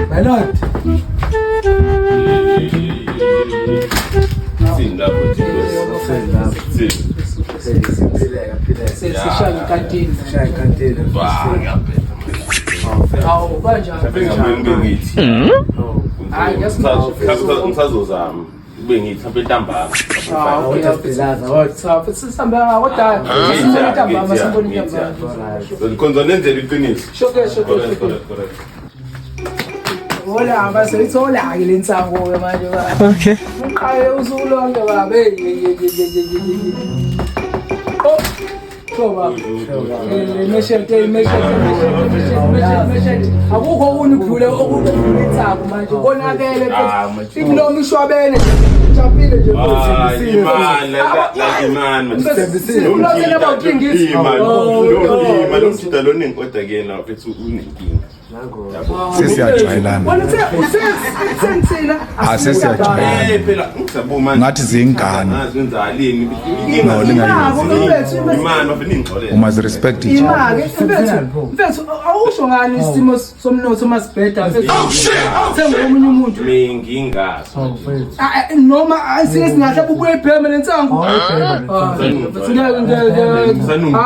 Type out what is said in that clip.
My lord. Sishaya ikantini. Hawu kanjani? Hayi ngisazozama ube ngithi mhlawumbe ntambama sisambela kodwa ntambama simbona intambama. Konzo nenzela iqiniso. Shoke. Hola hamba seyithola ke lensango ke manje baba. Okay. Uqhaye usuku lonke baba. Oh. Thoba. Meshete. Akukho unikudlule okudlulitsaku manje konakele futhi. Inglomi ishwabene jampile nje futhi. Imani lo mthida lo nenkoda ke na mfethu unenkinga. Sesiyajwayelana. Sesiyajwayelana. Phela ngizabuma Ngathi zingane. Ngazenzalini No, imani bafuna ingixolele. Must respect each other. Imake mfethu awusho ngani isimo somnotho masibheda mfethu. Sengomunye umuntu. Mingingaso. Noma asike singahle bubuye ibheme lensango. Sanungi.